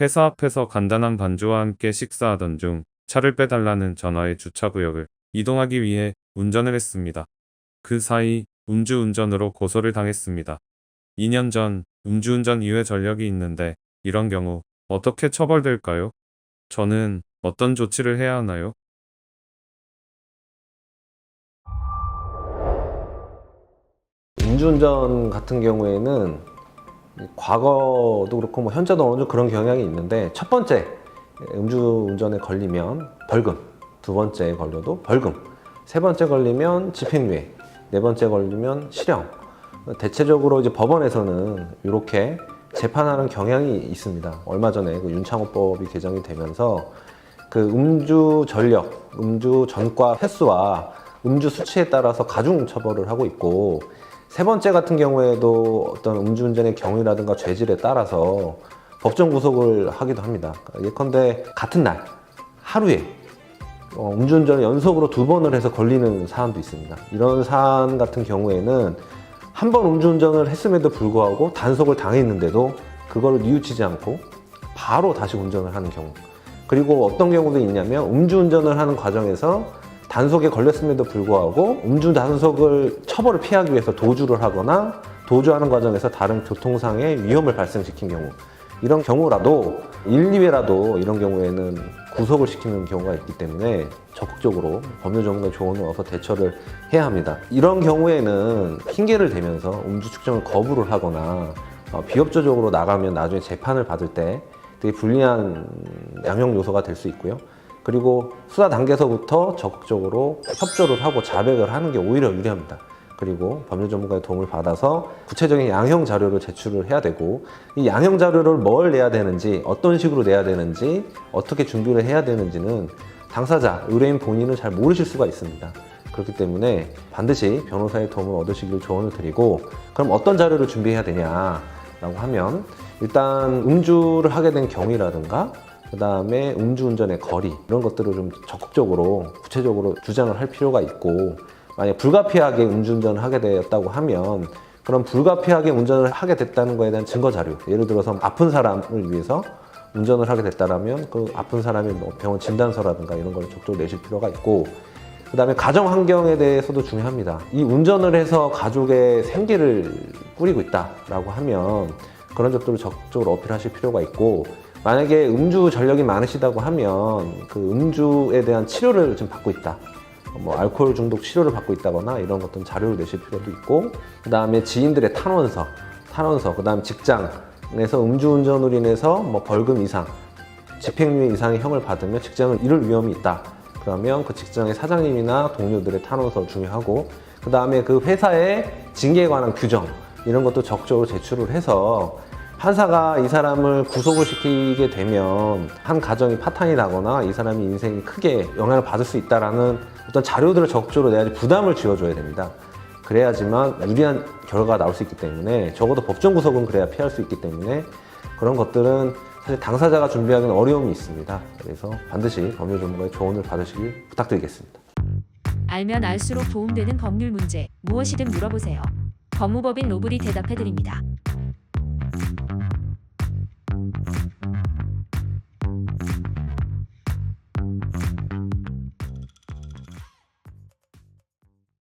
회사 앞에서 간단한 반주와 함께 식사하던 중 차를 빼달라는 전화에 주차구역을 이동하기 위해 운전을 했습니다. 그 사이 음주운전으로 고소를 당했습니다. 2년 전 음주운전 2회 전력이 있는데 이런 경우 어떻게 처벌될까요? 저는 어떤 조치를 해야 하나요? 음주운전 같은 경우에는 과거도 그렇고 뭐 현재도 어느 정도 그런 경향이 있는데, 첫 번째 음주운전에 걸리면 벌금, 두 번째 걸려도 벌금, 세 번째 걸리면 집행유예, 네 번째 걸리면 실형. 대체적으로 이제 법원에서는 이렇게 재판하는 경향이 있습니다. 얼마 전에 그 윤창호법이 개정이 되면서 그 음주 전력, 음주 전과 횟수와 음주 수치에 따라서 가중 처벌을 하고 있고, 세 번째 같은 경우에도 어떤 음주운전의 경위라든가 죄질에 따라서 법정 구속을 하기도 합니다. 예컨대 같은 날 하루에 음주운전을 연속으로 2번을 해서 걸리는 사안도 있습니다. 이런 사안 같은 경우에는 한 번 음주운전을 했음에도 불구하고 단속을 당했는데도 그걸 뉘우치지 않고 바로 다시 운전을 하는 경우, 그리고 어떤 경우도 있냐면 음주운전을 하는 과정에서 단속에 걸렸음에도 불구하고 음주 단속을 처벌을 피하기 위해서 도주를 하거나 도주하는 과정에서 다른 교통상의 위험을 발생시킨 경우, 이런 경우라도 1, 2회라도 이런 경우에는 구속을 시키는 경우가 있기 때문에 적극적으로 법률 전문가의 조언을 얻어서 대처를 해야 합니다. 이런 경우에는 핑계를 대면서 음주 측정을 거부를 하거나 비협조적으로 나가면 나중에 재판을 받을 때 되게 불리한 양형 요소가 될 수 있고요. 그리고 수사 단계에서부터 적극적으로 협조를 하고 자백을 하는 게 오히려 유리합니다. 그리고 법률 전문가의 도움을 받아서 구체적인 양형 자료를 제출을 해야 되고, 이 양형 자료를 뭘 내야 되는지, 어떤 식으로 내야 되는지, 어떻게 준비를 해야 되는지는 당사자, 의뢰인 본인은 잘 모르실 수가 있습니다. 그렇기 때문에 반드시 변호사의 도움을 얻으시길 조언을 드리고, 그럼 어떤 자료를 준비해야 되냐라고 하면, 일단 음주를 하게 된 경위라든가 그 다음에 음주운전의 거리, 이런 것들을 좀 적극적으로 구체적으로 주장을 할 필요가 있고, 만약 불가피하게 음주운전을 하게 되었다고 하면 그런 불가피하게 운전을 하게 됐다는 거에 대한 증거 자료, 예를 들어서 아픈 사람을 위해서 운전을 하게 됐다면 그 아픈 사람의 뭐 병원 진단서라든가 이런 걸 적극적으로 내실 필요가 있고, 그 다음에 가정 환경에 대해서도 중요합니다. 이 운전을 해서 가족의 생계를 꾸리고 있다라고 하면 그런 점들을 적극적으로 어필하실 필요가 있고, 만약에 음주 전력이 많으시다고 하면 그 음주에 대한 치료를 좀 받고 있다, 뭐 알코올 중독 치료를 받고 있다거나 이런 것들 자료를 내실 필요도 있고, 그 다음에 지인들의 탄원서, 그 다음 직장에서 음주운전으로 인해서 뭐 벌금 이상, 집행유예 이상의 형을 받으면 직장을 잃을 위험이 있다. 그러면 그 직장의 사장님이나 동료들의 탄원서 중요하고, 그 다음에 그 회사의 징계에 관한 규정, 이런 것도 적극적으로 제출을 해서 판사가 이 사람을 구속을 시키게 되면 한 가정이 파탄이 나거나 이 사람이 인생이 크게 영향을 받을 수 있다는 어떤 자료들을 적극적으로 내야지 부담을 지어줘야 됩니다. 그래야지만 유리한 결과가 나올 수 있기 때문에, 적어도 법정 구속은 그래야 피할 수 있기 때문에 그런 것들은 사실 당사자가 준비하기는 어려움이 있습니다. 그래서 반드시 법률 전문가의 조언을 받으시길 부탁드리겠습니다. 알면 알수록 도움되는 법률 문제 무엇이든 물어보세요. 법무법인 로블이 대답해드립니다.